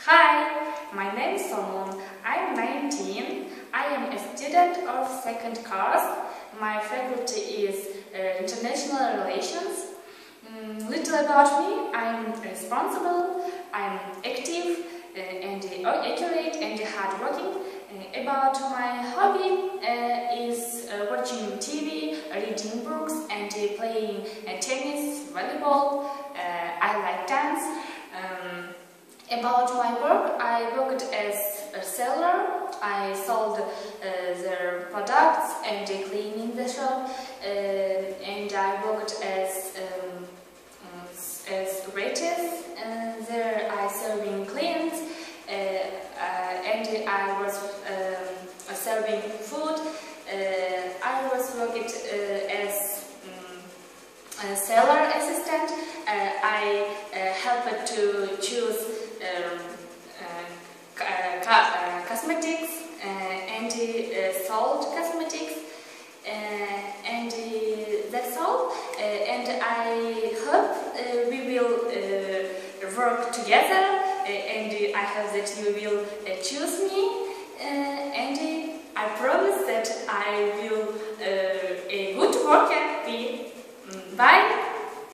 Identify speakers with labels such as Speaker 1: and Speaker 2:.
Speaker 1: Hi, my name is Solomon. I'm 19. I am a student of second course. My faculty is International Relations. Little about me: I'm responsible, I'm active, and accurate and hardworking. About my hobby is watching TV, reading books, and playing tennis, volleyball. I like dance. About my work, I worked as a seller. I sold their products and cleaning the shop, and I worked as waitress. There I serving clients, and I was serving food. I was worked as a seller assistant. I helped to choose cosmetics and sold cosmetics, and that's all. And I hope we will work together, and I hope that you will choose me, and I promise that I will a good worker.